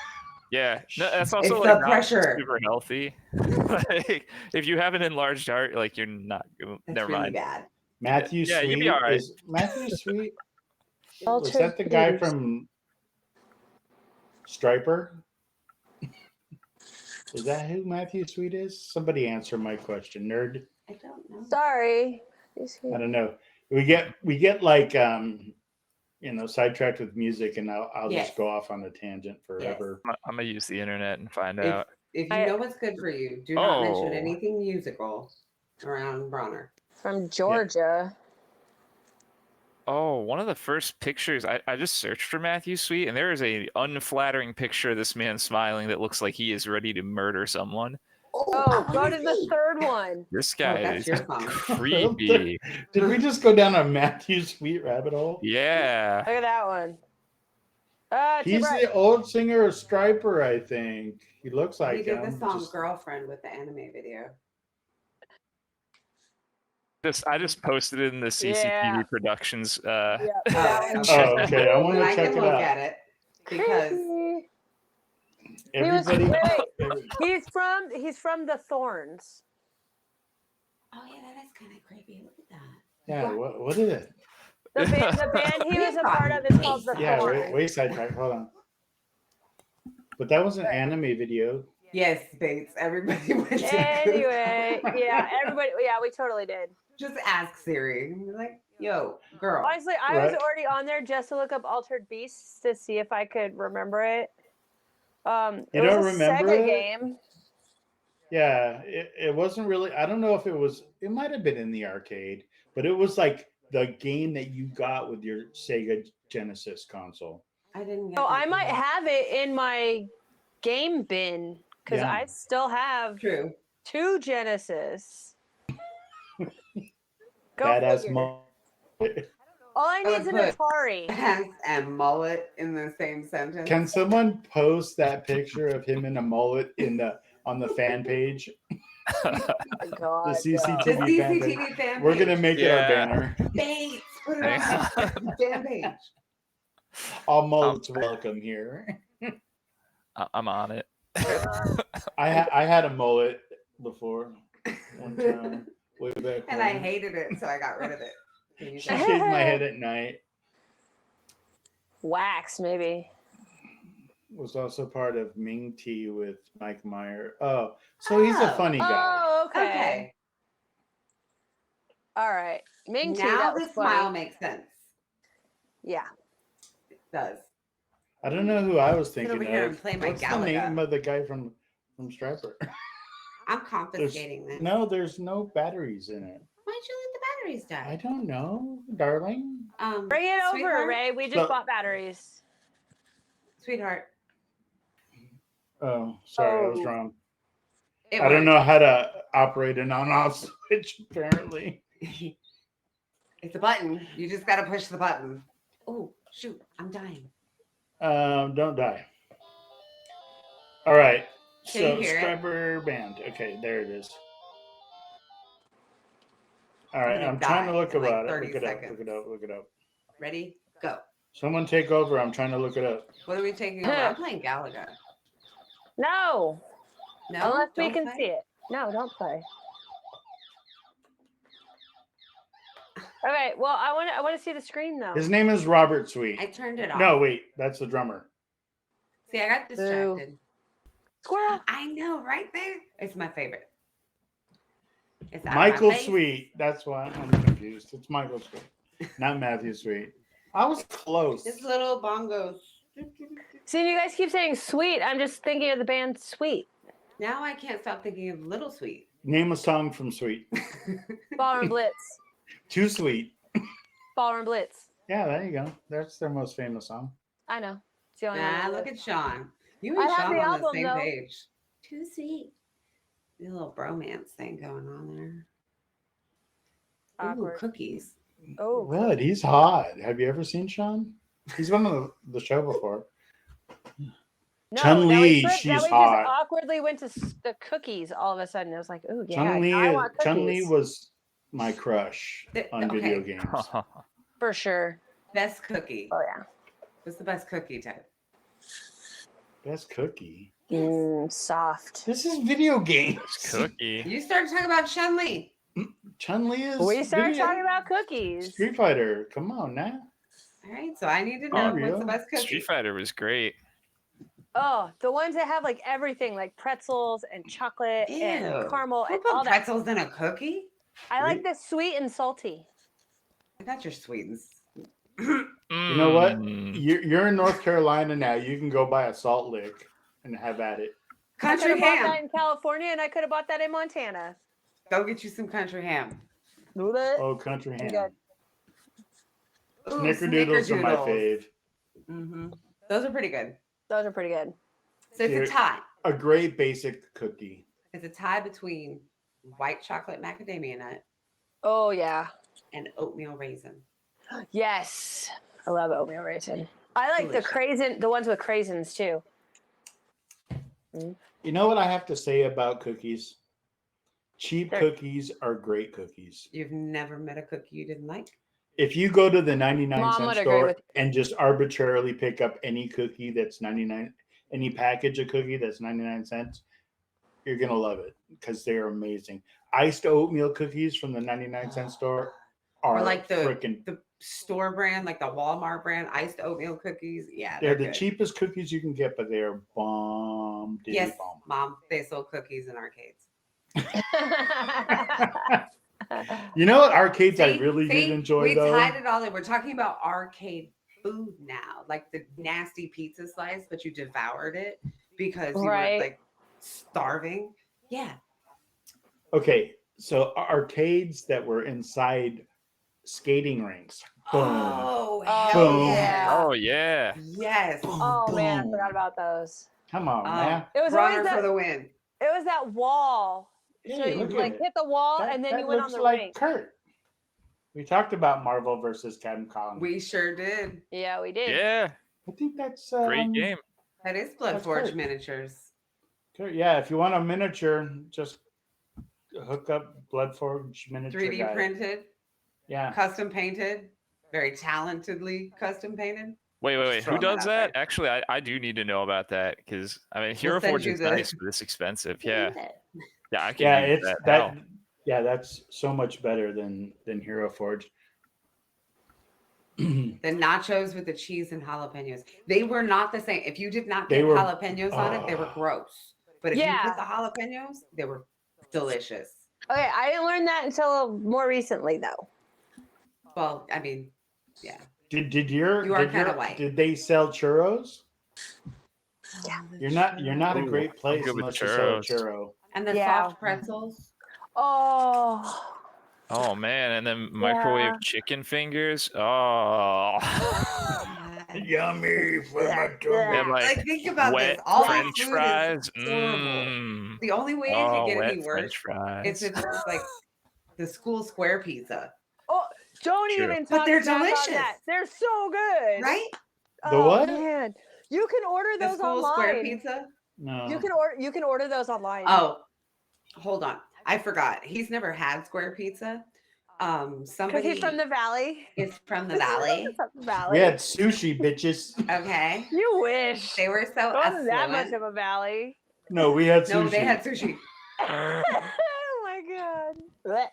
Yeah, no, that's also It's like the not pressure. super healthy. Like, if you have an enlarged heart, like you're not. That's Never really mind. bad. Matthew Yeah, you'd be Sweet all right. is Matthew Sweet. Was Altered that the guy beast. from Striper? Is that who Matthew Sweet is? Somebody answer my question, nerd. I don't know. Sorry. I don't know. We get like sidetracked with music, and I'll Yes. just go off on a tangent forever. I'm gonna use the internet and find If, out. if you know what's good for you, do not mention anything musical around Bronner. From Georgia. Oh, one of the first pictures I just searched for Matthew Sweet, and there is a unflattering picture of this man smiling that looks like he is ready to murder someone. Oh, go to the third one. This guy that's is your song. creepy. Did we just go down a Matthew Sweet rabbit hole? Yeah. Look at that one. Too He's bright. the old singer of Striper, I think. He looks like He did the him. song just- Girlfriend with the anime video. I just posted it in the CCTV Yeah. Productions. Yeah, Oh, that one's Oh, okay. I want Then to I check can it look out. at it because creepy. He was- Everybody. He's from the Thorns. oh yeah, that is kind of creepy. Look at that. Yeah. What is it? The band he was a part of is called the Yeah. Thorns. Wait. Sidetrack. Hold on. But that was an anime video. Yes, Bates. Everybody went to Anyway, yeah, everybody, yeah, we totally did. Just ask Siri. Be like, yo, girl. Honestly, I was Right. already on there just to look up Altered Beasts to see if I could remember it. It You was don't a remember Sega it? game. Yeah. It wasn't really. I don't know if it was. It might have been in the arcade, but it was like the game that you got with your Sega Genesis console. I didn't get So that I might one. have it in my game bin because Yeah. I still have True. 2 Genesis. Go Badass figure. All I need is an would put- Atari. Pants and mullet in the same sentence. Can someone post that picture of him in a mullet on the fan page? Oh my God, The the CCTV fan page. CCTV fan We're gonna page. make it our Yeah. banner. Bates. Put it on the fan page. All mullets welcome here. I'm on it. I had a mullet before one time, way back And when. I hated it, so I got rid of it. Can you I say- shaved my head at night. Wax, maybe. Was also part of Ming Tea with Mike Meyer. Oh, so he's a Oh. funny guy. Oh, okay. Okay. All right. Ming Tea, Now that the was funny. smile makes sense. Yeah. It does. I don't know who I was Sit thinking over here of. and play my What's the Galaga. name of the guy from Striper? I'm confiscating this. No, there's no batteries in it. Why'd you let the batteries I die? don't know, darling. Bring it over, Sweetheart? Ray. We just So- bought batteries. Sweetheart. Oh, sorry, I was Oh. wrong. It I don't worked. know how to operate an on-off switch. Apparently, It's a button. You just got to push the button. Oh, shoot. I'm dying. don't die. All right. Can you So hear it? Striper band. Okay, there it is. All right, gonna I'm trying to die look in, like, about it. 30 Look it up. seconds. Look it up. Ready? Go. Someone take over. I'm trying to look it up. What are we taking over? I'm playing Galaga. No, No? unless we Don't can play? see it. No, don't play. Okay, well, I want to see the screen though. His name is Robert Sweet. I turned it off. No, wait, that's the drummer. See, I got distracted. Squirrel. I know, right there. It's my favorite. It's out of my Michael face. Sweet. That's why I'm confused. It's Michael Sweet, not Matthew Sweet. I was close. It's little bongos. See, you guys keep saying sweet. I'm just thinking of the band Sweet. Now I can't stop thinking of Little Sweet. Name a song from Sweet. Ballroom Blitz. Too Sweet. Ballroom Blitz. Yeah, there you go. That's their most famous song. I know. It's the only one I Nah, know. look at Sean. You I and have Sean the on the album, same though. page. Too sweet. A little bromance thing going on there. Ooh, Awkward. cookies. Oh, What? He's hot. Have you ever seen Sean? He's been on the show before. No, Chun-Li, now she's we hot. just awkwardly went to the cookies all of a sudden. I was like, oh yeah, Chun-Li, now I want cookies. Chun-Li was my crush on video Okay. games. For sure. Best cookie. Oh yeah. What's the best cookie type? Best cookie. Soft. This is video games. Cookie. You started talking about Chun-Li. Chun-Li is. We started video- talking about cookies. Street Fighter. Come on now. All right, so I need to know Mario. what's the best cookie. Street Fighter was great. Oh, the ones that have like everything, like pretzels and chocolate Ew. and caramel Who and put all that. pretzels in a cookie? I like the sweet and salty. I got your sweetens. You know what? Mm. You're in North Carolina now. You can go buy a Salt Lick and have at it. I could Country have bought that ham. in California, and I could have bought that in Montana. Go get you some country ham. Oh, country Good. ham. Ooh, Snickerdoodles are my snickerdoodles. fave. Mm-hmm. Those are pretty good. Those are pretty good. So it's Here. a tie. A great basic cookie. It's a tie between white chocolate macadamia nut Oh yeah. and oatmeal raisin. Yes. I love oatmeal raisin. I like Delicious. the ones with craisins too. You know what I have to say about cookies? Cheap Sure. cookies are great cookies. You've never met a cookie you didn't like? If you go to the 99 Mom cent would agree store with and just arbitrarily pick up any cookie that's 99, any package of cookie that's 99 cents, you're going to love it because they're amazing. Iced oatmeal cookies from the 99-cent store are Or like freaking. the store brand, like the Walmart brand, iced oatmeal cookies. Yeah, They're they're the good. cheapest cookies you can get, but they're bomb. Yes, Bomb. Mom, they sold cookies in arcades. You know what arcades I See? really See? did enjoy we though? tied it all in. We're talking about arcade food now, like the nasty pizza slice, but you devoured it because you Right. were like starving. Yeah. Okay, so arcades that were inside skating rinks. Boom. Oh, Oh, hell Boom. yeah. Oh yeah. Yes. Boom, Oh man, I boom. forgot about those. Come on, man. It was runner always for that. the win. It was that wall. So Hey, you look at like it. hit the wall, That- and then that you went on looks the like ring. Kurt. We talked about Marvel versus Capcom. We sure did. Yeah, we did. Yeah. I think that's Great game. That is That's Bloodforge good. miniatures. Kurt. Yeah, if you want a miniature, just hook up Bloodforge miniature 3D guy. printed, Yeah. custom painted, very talentedly custom painted. Wait. Who Throwing that does out that? there. Actually, I do need to know about that because I mean, Hero send Forge you is the- nice, but it's expensive. Yeah. Yeah, I can Yeah, use it's that. that. now. Yeah, that's so much better than Hero Forge. The nachos with the cheese and jalapenos. They were not the same. If you did not They get were- jalapenos on it, they were gross. But if you Yeah. put the jalapenos, they were delicious. Okay, I didn't learn that until more recently, though. Well, I mean, yeah. Did You are did kinda your- white. Did they sell churros? Yeah. You're not a Ooh, great place good with unless you sell a churros. churro. And the Yeah. soft pretzels. Oh, Oh man, and then microwave Yeah. chicken fingers. Oh. Yummy for my Yeah. tummy. And Like, like think about wet this. All the French food fries. is horrible. Mm. The only way it Oh, could get wet any worse French fries. is if it was like the school square pizza, oh! Don't True. even But talk they're about delicious. that. They're so good, right? The Oh, what? Man, you can order The those school square online. pizza. No. You can order those online. Oh, hold on. I forgot. He's never had square pizza. because Somebody he's from the valley. is from the valley. From the valley. We had sushi, bitches. Okay. You wish. They were so It wasn't that much affluent. of a valley. No, we had sushi. No, they had sushi. Oh my god. Blech.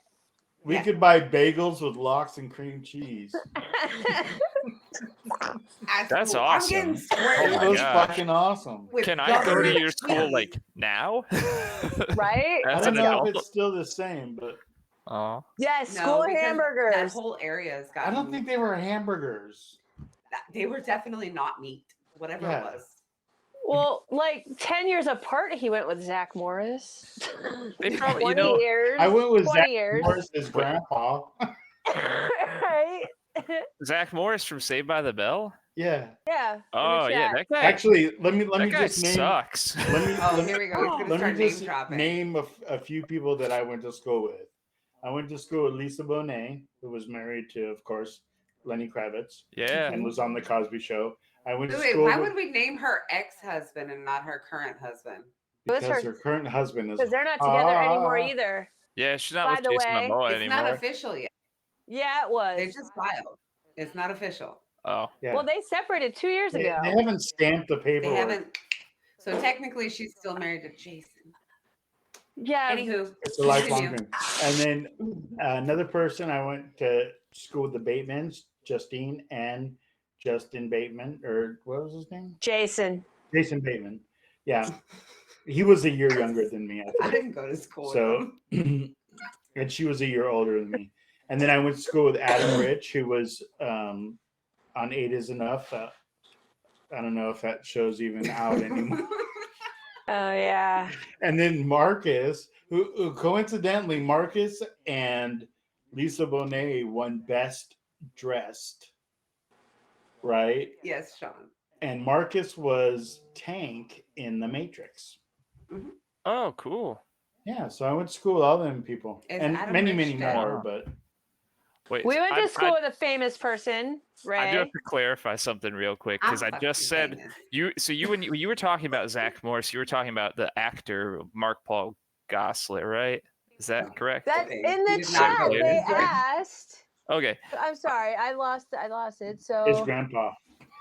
We Yeah. could buy bagels with lox and cream cheese. At That's school. awesome. I'm getting Oh square It my was gosh. fucking awesome. with Can I go to government your school cheese. like now? Right? I As don't an know adult? if it's still the same, but Oh. Yes, No, school because That hamburgers. whole area has got. I don't think they were hamburgers. They were definitely not meat. Whatever Yeah. it was. Well, like 10 years apart, he went with Zach Morris. They probably, 20 years. I went with 20 Zach years. Morris's grandpa. Right? Zach Morris from Saved by the Bell. Yeah. Yeah. in the Oh yeah, chat. that guy. Actually, let me that guy just name. sucks. Let me Oh, let, here we go. He's gonna let start me name just dropping. name a few people that I went to school with. I went to school with Lisa Bonet, who was married to, of course, Lenny Kravitz, Yeah. and was on the Cosby Show. I went to Wait, school why would we name her ex-husband and not her current husband? because her current husband is Because they're not together anymore hot. either. Yeah, she's not By with the Jason way, Momoa It's not anymore. official yet. Yeah, it was. They just filed. It's not official. Oh. Yeah. Well, they separated 2 years They ago. haven't stamped the They paperwork. haven't. So technically, she's still married to Jason. Yeah. Anywho, It's a lifelong continue. dream. And then another person, I went to school with the Batemans, Justine and Justin Bateman, or what was his name? Jason. Jason Bateman. Yeah. He was a year younger than me, I I think. didn't go to school with So, them. and she was a year older than me. And then I went to school with Adam Rich, who was on 8 is Enough. I don't know if that show's even out anymore. Oh, yeah. And then Marcus, who coincidentally, Marcus and Lisa Bonet won Best Dressed, right? Yes, Sean. And Marcus was Tank in The Matrix. Oh, cool. Yeah, so I went to school with all them people. Is And Adam many, Rich many dead? more, Wow. but Wait. We went to I- school with a famous person, Ray. I do have to clarify something real quick because I'm I just fucking said famous. when you were talking about Zach Morris, you were talking about the actor Mark Paul Gosselaar, right? Is that correct? That Okay, in he the did not chat go they into it. asked. Okay. I'm sorry, I lost it. his So grandpa.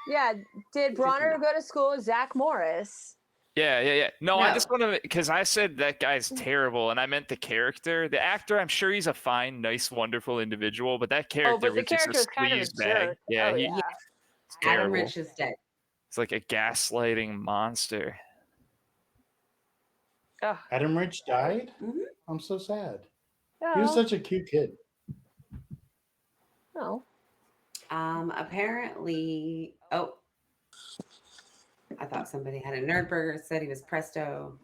yeah, did Bronner go to school with Zach Morris? Yeah. No, I No. just want to because I said that guy's terrible, and I meant the character. The actor, I'm sure he's a fine, nice, wonderful individual, but that character but the was just a character is kind of a sleaze bag. jerk. Yeah, Oh, it's yeah. terrible. Adam Rich is dead. It's like a gaslighting monster. Ugh. Adam Rich died? Mhm. I'm so sad. Oh, He was such a cute kid. no. Apparently, I thought somebody had a Nerdburger. Said he was Presto.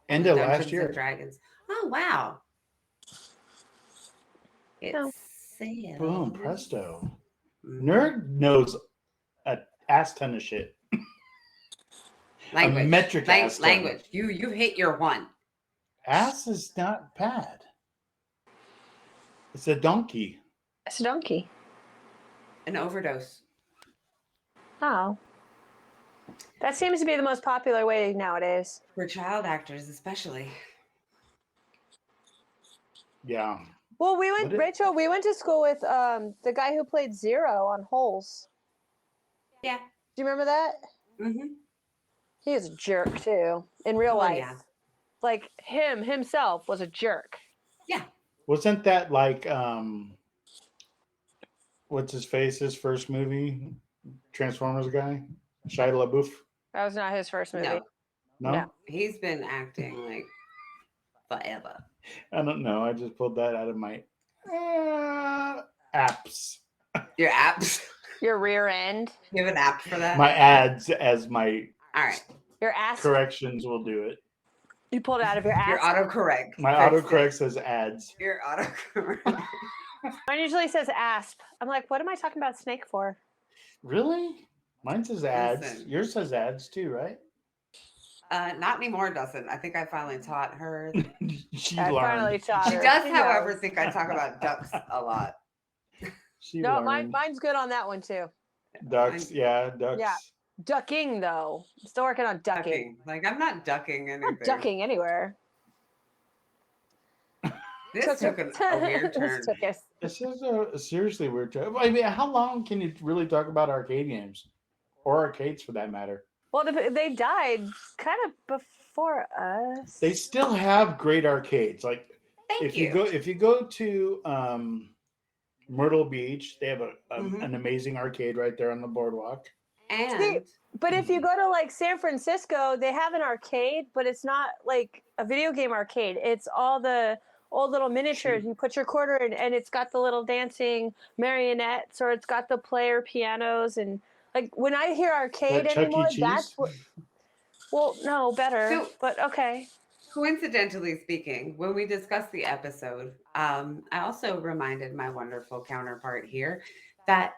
End on of last Dungeons year. and Dragons. Oh wow! It Oh. says Boom, presto. Mhm. Nerd knows a ass ton of shit. Language. metric ass ton. Language. You hit your one. Ass is not bad. It's a donkey. It's a donkey. An overdose. Oh. That seems to be the most popular way nowadays. For child actors, especially. Yeah. Well, What it- Rachel, we went to school with the guy who played Zero on Holes. Yeah. Do you remember that? Mm-hmm. He was a jerk too in real Oh, life. yeah. Like himself was a jerk. Yeah. Wasn't that like what's his face? His first movie, Transformers guy, Shia LaBeouf. That was not his first movie. No. No, No. He's been acting like forever. I don't know. I just pulled that out of my apps. Your apps. Your rear end, You have an app for that? My ads as my All right. your ass. corrections will do it. You pulled it out of your ass. Your autocorrect. My Fix it. autocorrect says ads. Your autocorrect. Mine usually says asp. I'm like, what am I talking about snake for? Really? Mine says ads. Listen. Yours says ads too, right? Not anymore, doesn't. I think I finally taught her. She I learned. finally taught She her. does, She however, knows. think I talk about ducks a lot. She No, learned. mine's good on that one too. Ducks, Mine- yeah, ducks. Yeah. Ducking though. Still working on ducking. Ducking. Like I'm not ducking I'm anything. not ducking anywhere. This took a weird turn. This took us. This is a seriously weird trip. I mean, how long can you really talk about arcade games? Or arcades for that matter? Well, they died kind of before us. They still have great arcades. Like Thank if you. you go to Myrtle Beach, they have Mhm. an amazing arcade right there on the boardwalk. And But if you go to like San Francisco, they have an arcade, but it's not like a video game arcade. It's all the old little miniatures. You put your quarter in, and it's got the little dancing marionettes, or it's got the player pianos. And like when I hear arcade Like Chuck E. anymore, Cheese? that's what. Well, no, better, So- but okay. coincidentally speaking, when we discussed the episode, I also reminded my wonderful counterpart here that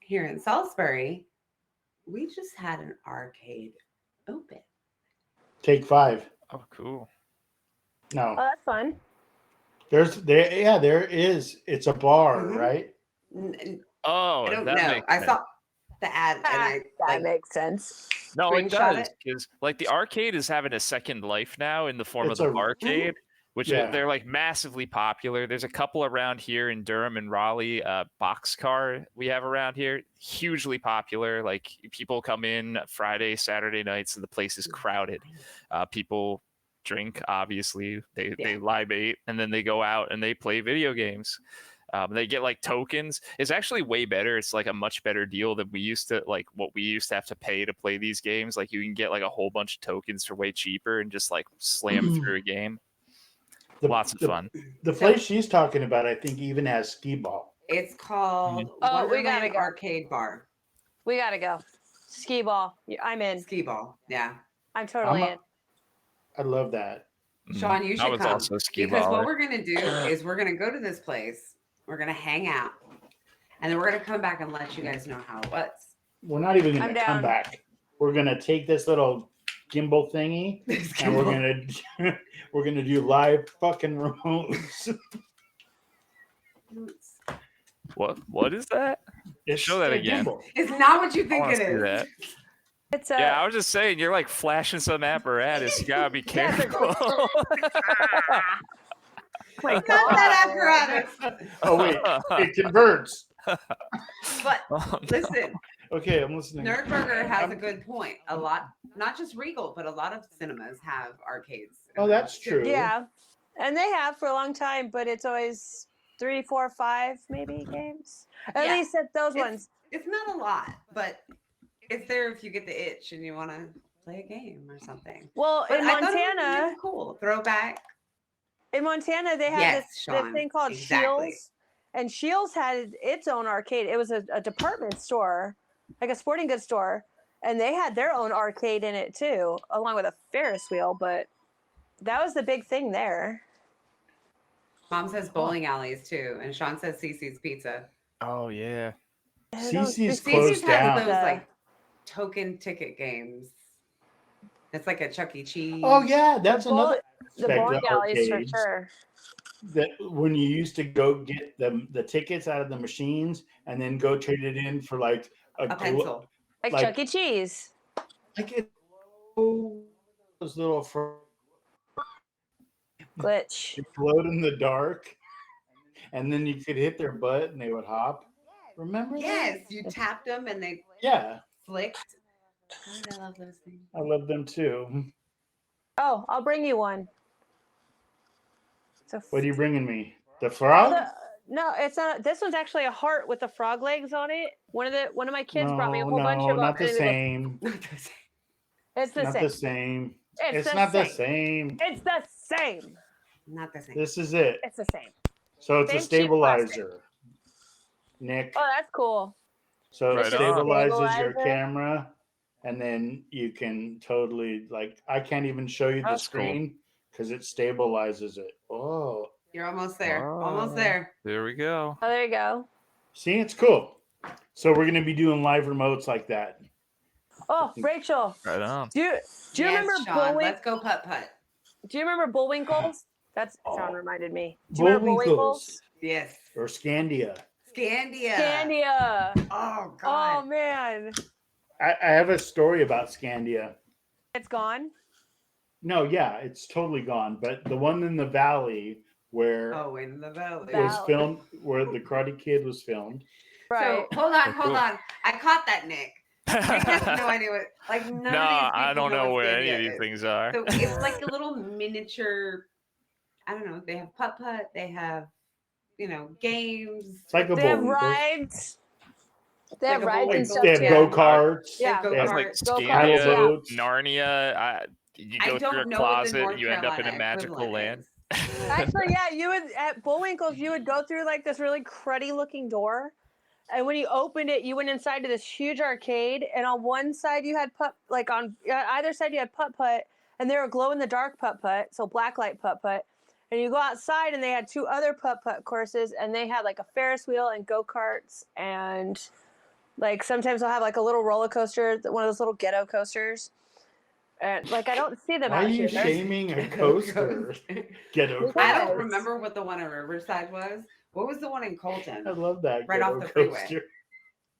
here in Salisbury, we just had an arcade open. Take 5. Oh, cool. No. Oh, that's fun. There is. It's a bar, Mhm. right? Oh, I don't that know. makes I sense. saw the ad and I That like makes sense. No, it screenshot does it. because like the arcade is having a second life now in the form It's of the a- barcade, which Yeah. they're like massively popular. There's a couple around here in Durham and Raleigh. Boxcar we have around here, hugely popular. Like people come in Friday, Saturday nights, and the place is crowded. People drink, obviously. They libate, and then they go out and they play video games. They get like tokens. It's actually way better. It's like a much better deal than we used to like what we used to have to pay to play these games. Like you can get like a whole bunch of tokens for way cheaper and just like slam through a game. Lots of fun. The place she's talking about, I think, even has skee ball. It's called Oh, we gotta Wonderland go. Arcade Bar. We gotta go. Skee ball. I'm in. Skee ball. Yeah. I'm totally in. I love that. Sean, you I should was come. also a ski Because what baller. we're gonna do is we're gonna go to this place, we're gonna hang out, and then we're gonna come back and let you guys know how it was. We're not even I'm going to come down. back. We're going to take this little gimbal thingy and we're gonna do live fucking remotes. What is that? It's Show that a again. gimbal. It's not what you I think wanna it see is. that. It's a Yeah, I was just saying, you're like flashing some apparatus. You gotta be Yeah, it's a- careful. my Not that God. apparatus. Oh wait, it converts. But Oh, no. listen, Okay, I'm listening. Nerdburger has a good point. A lot, not just Regal, but a lot of cinemas have arcades. Oh, that's too. true. Yeah, and they have for a long time, but it's always 3, 4, 5 maybe games. At Yeah. least at those ones. It's not a lot, but it's there if you get the itch and you want to play a game or something. Well, But in I thought it was Montana, really cool throwback. they have Yes, this Sean, thing called exactly. Shields, and Shields had its own arcade. It was a department store, like a sporting goods store, and they had their own arcade in it too, along with a Ferris wheel. But that was the big thing there. Mom says bowling alleys too, and Sean says CC's Pizza. Oh yeah. CC's CC's closed has down. those like token ticket games. It's like a Chuck E. Cheese. Oh yeah, that's The bowl- another The aspect bowling of alleys for arcades. sure. That when you used to go get the tickets out of the machines and then go trade it in for like a pencil. Like Like- Chuck E. Cheese. like it, those little Glitch. float in the dark, and then you could hit their butt and they would hop. Remember? Yes, you tapped them and they That? Yeah, flicked. God, I love those things. I love them too. Oh, I'll bring you one. So What are you bringing me? The frog? no, it's not. This one's actually a heart with the frog legs on it. One of my kids brought me a No, whole bunch of not them. the same. It's the Not same. the same. It's It's not the same. It's the same. Not the same. This is it. It's the same. So it's a Same cheap plastic. stabilizer, Nick. Oh, that's cool. So it Right on. stabilizes your Stabilizer. camera, and then you can totally I can't even show you the That's cool. screen because it stabilizes it. Oh, You're almost there. Oh. Almost there. There we go. Oh, there you go. see, it's cool. So we're gonna be doing live remotes like that. Oh, Rachel, Right on. do you Yes, remember Sean, Bullwinkle? let's go putt putt. Do you remember Bullwinkles? That's Oh. Sean reminded me. Do you remember Bullwinkles Yes. or Scandia. Scandia. Scandia. Oh Oh God. man, I have a story about Scandia. it's gone. No, yeah, it's totally gone. But the one in the valley where Oh, in the valley. Val- was filmed, where the Karate Kid was filmed. Right. So hold on, Oh, hold cool. on. I caught that, Nick. Nick has no idea what. Like none No, of these I people don't know what where any of Scandia these is. things are. So it's like a little miniature. I don't know. They have putt putt. They have, games. It's like a They have bowling. rides. They have Like a rides bowling and stuff They have too. go karts. Yeah. Go They have It's like karts. Go-karts, paddle Scandia, boats. Narnia. You I go through a don't know what the closet, North you end up in a Carolina magical equivalent land. is. Actually, yeah, you would at Bullwinkle's. You would go through like this really cruddy looking door, and when you opened it, you went inside to this huge arcade. And on one side you had on either side you had putt putt, and they were glow in the dark putt putt, so black light putt putt. And you go outside, and they had 2 other putt putt courses, and they had like a Ferris wheel and go karts, and like sometimes they'll have like a little roller coaster, one of those little ghetto coasters. And like I don't see them Why are out you here. They're- shaming a coaster? Ghetto I don't coaster. remember what the one in Riverside was. What was the one in I Colton? love that Right ghetto off the freeway. coaster.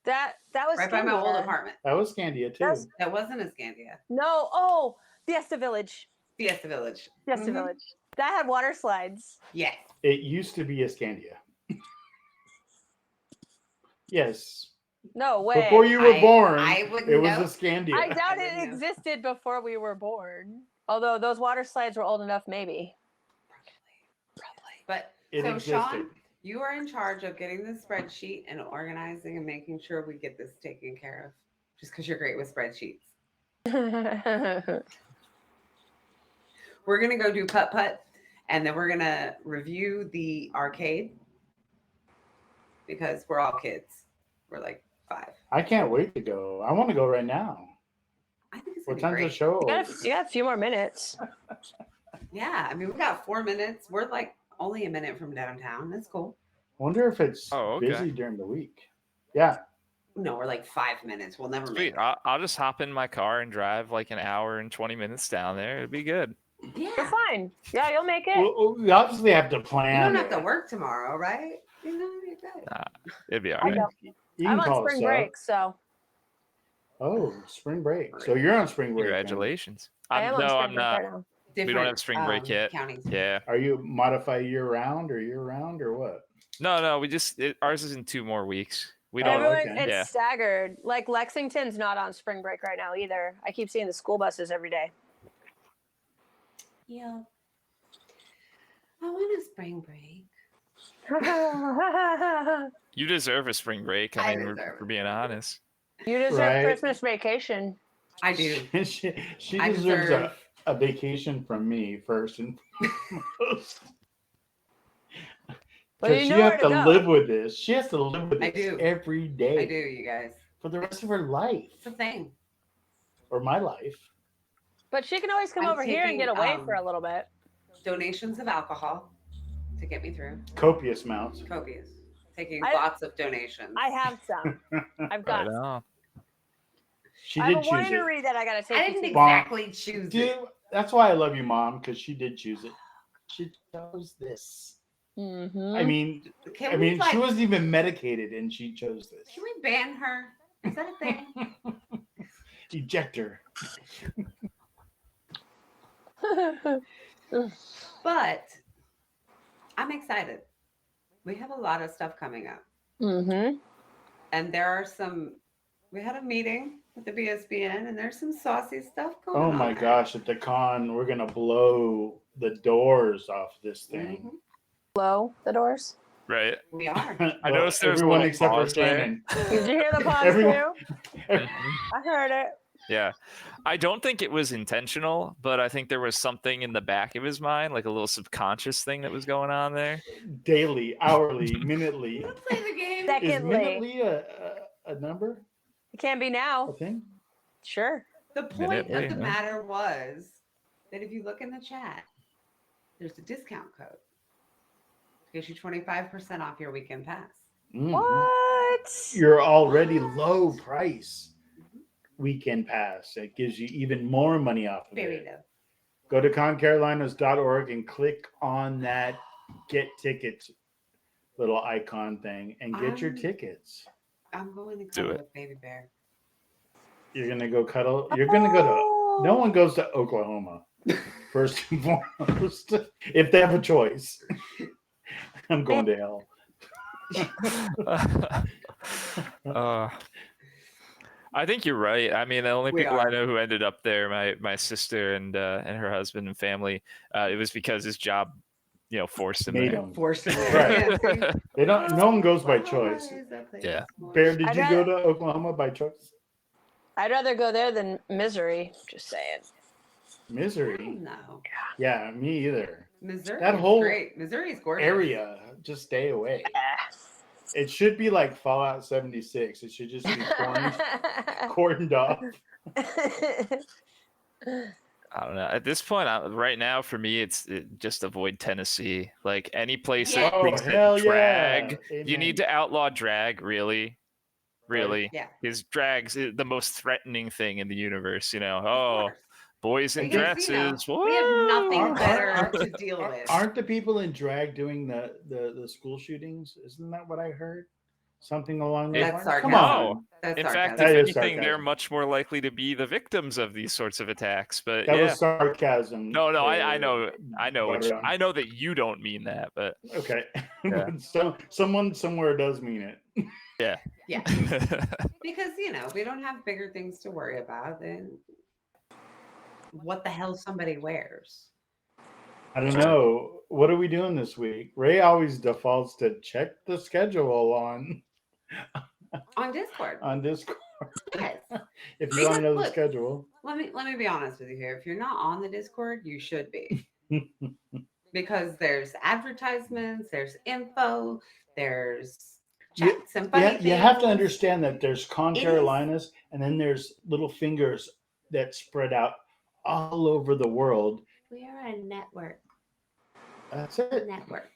That was right by my old Scandia. apartment. That was Scandia too. That's- That wasn't a Scandia. No, oh, Fiesta Village. Fiesta Village. Fiesta Mhm. Village. That had water slides. Yes. It used to be a Scandia. Yes. No way. Before you were born, I wouldn't it was know. a Scandia. I doubt I it wouldn't know. existed before we were born. Although those water slides were old enough, maybe. Probably. But It so existed. Sean, you are in charge of getting the spreadsheet and organizing and making sure we get this taken care of. Just because you're great with spreadsheets. We're gonna go do putt-putt, and then we're gonna review the arcade because we're all kids. We're like 5. I can't wait to go. I want to go right now. I think it's What gonna be time's the great. show? you got a few more minutes. Yeah, I mean we got 4 minutes. We're like only a minute from downtown. That's cool. Wonder if it's Oh, okay. busy during the week. Yeah. No, we're like 5 minutes. We'll never make Sweet. it. I'll just hop in my car and drive like an hour and 20 minutes down there. It'd be good. You're Yeah. fine. Yeah, you'll make it. Well, we obviously have to You plan. don't have to it. work tomorrow, right? You know, you're good. It'd be all I right. know. You I'm can on call spring us up. break, so Oh, spring break. So you're on spring break. then. Congratulations. I am on No, spring I'm break not. right now. We don't have spring break yet. Counties. Yeah. Are you modify year round or what? No. We just ours is in 2 more weeks. We Oh, don't. Everyone, okay. it's Yeah. staggered. Like Lexington's not on spring break right now either. I keep seeing the school buses every day. Yeah. I want a spring break. You deserve a spring break. I I mean, deserve we're it. being honest. You deserve Right. Christmas vacation. I do. she I deserves deserve. a vacation from me first and foremost. Well, Because you she know where has to to go. live with this. She has to live with I this do. every day I do, you guys. for the rest of her life It's a thing. or my life. But she can always come I'm over here and get taking, away for a little bit. Donations of alcohol to get me through. Copious amounts. Copious. Taking I- lots of donations. I have some. I've got. Right on. She I did have a choose it. winery that I gotta take. I you didn't to. Bomb. exactly choose Dude, it. that's why I love you, Mom, because she did choose it. She chose this. Mhm. I mean, Can we she wasn't even medicated and she chose this. Can we ban her? Is that a thing? Eject her. But I'm excited. We have a lot of stuff coming up. Mhm. And there are some, we had a meeting with the BSBN and there's some saucy stuff going Oh on. my there. gosh, at the con, we're going to blow the doors off this thing. Mhm. Blow the doors. Right. We are. I noticed there was a everyone little except for pause there. Shannon. Did you hear the pause Everyone- too? I heard it. Yeah. I don't think it was intentional, but I think there was something in the back of his mind, like a little subconscious thing that was going on there. Daily, hourly, minutely. Let's play the game. That- Is Secondly. minutely a number? It can be A now. thing? Sure. The point Minutely, of the huh? matter was that if you look in the chat, there's a discount code. Gives you 25% off your weekend pass. Mhm. What? Your already low price weekend pass. It gives you even more money off of Very it. low. Go to concarolinas.org and click on that get tickets little icon thing and get your I'm- tickets. I'm going to Do cuddle it. with Baby Bear. You're gonna go cuddle. You're gonna go to. No one goes to Oklahoma. First and foremost, if they have a choice, I'm going to hell. I think you're right. I mean, the only We people are. I know who ended up there, my sister and her husband and family, it was because his job, forced him Made there. them. Forced him Right. there. They don't. No one goes by choice. Yeah. Bear, did I'd you rather- go to Oklahoma by choice? I'd rather go there than misery. Just saying. Misery. No. Yeah, me either. Missouri. That is whole great. Missouri is gorgeous. Area, just stay away. Ah. It should be like Fallout 76. It should just be cordoned off. I don't know. At this point, right now, for me, it's just avoid Tennessee. Like any place Yeah. that Oh, thinks hell that drag, yeah. you need to outlaw drag. Really. Yeah. Because drag's the most threatening thing in the universe. Of Oh, course. boys in Because, dresses. we have nothing Aren't- better aren't- to deal with. Aren't the people in drag doing the school shootings? Isn't that what I heard? something along those That's lines? Come sarcasm. on. That's In fact, sarcasm. That if is anything, they're sarcasm. much more likely to be the victims of these sorts of attacks. But That yeah, was sarcasm. no, I know, Butter. I know that you don't mean that, but Okay. Yeah. So someone somewhere does mean it. Yeah. Because, if we don't have bigger things to worry about, then what the hell somebody wears? I don't know. What are we doing this week? Ray always defaults to check the schedule on Discord. Discord. Yes. If you want to know the Look, schedule. Let me be honest with you here. If you're not on the Discord, you should be. Because there's advertisements, there's info, there's chats and funny things. You have to understand that there's Con It is- Carolinas, and then there's little fingers that spread out all over the world. We are a network. That's it. Network.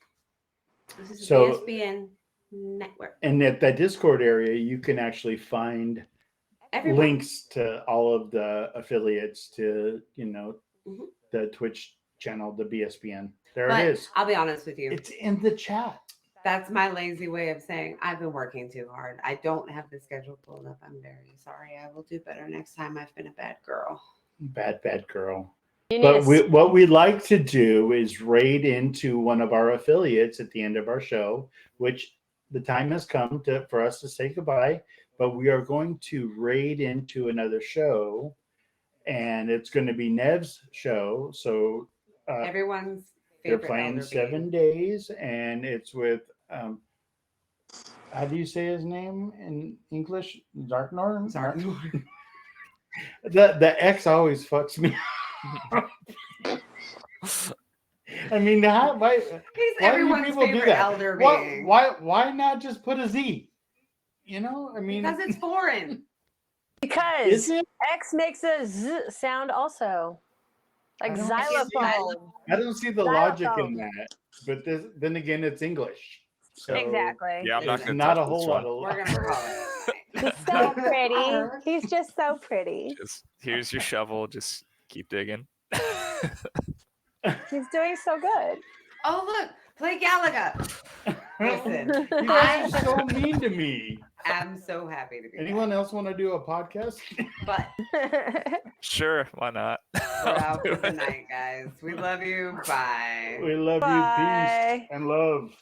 This is So- the ESPN network. And at that Discord area, you can actually find Everyone. links to all of the affiliates to, Mhm. the Twitch channel, the BSPN. There But it is. I'll be honest with you. It's in the chat. That's my lazy way of saying I've been working too hard. I don't have the schedule pulled up. I'm very sorry. I will do better next time. I've been a bad girl. Bad girl. You need But to what we like to do is raid into one of our affiliates at the end of our show, which the time has come for us to say goodbye. But we are going to raid into another show, and it's going to be Nev's show. So Everyone's they're favorite playing elder 7 days, and it's with how do you say his name in English? Zarknor? Zarknor. The X always fucks me. I mean, He's why do everyone's people do favorite that? elder being. Why not just put a Z? I mean, Because it's foreign. because is it? X makes a Z sound also, like I don't see- xylophone. I don't see the logic in that. But then again, it's English. So Exactly. yeah, I'm not it's going to not touch a whole this lot one. of. We're gonna call it. He's so pretty. He's just so pretty. Just, here's your shovel. Just keep digging. He's doing so good. Oh look, play Galaga. Listen, You guys are so mean to me. I'm so happy to be Anyone else want to do a podcast? back. But Sure, why not? we're out for the night, guys. We love you. Bye. We love you. Bye. Peace and love.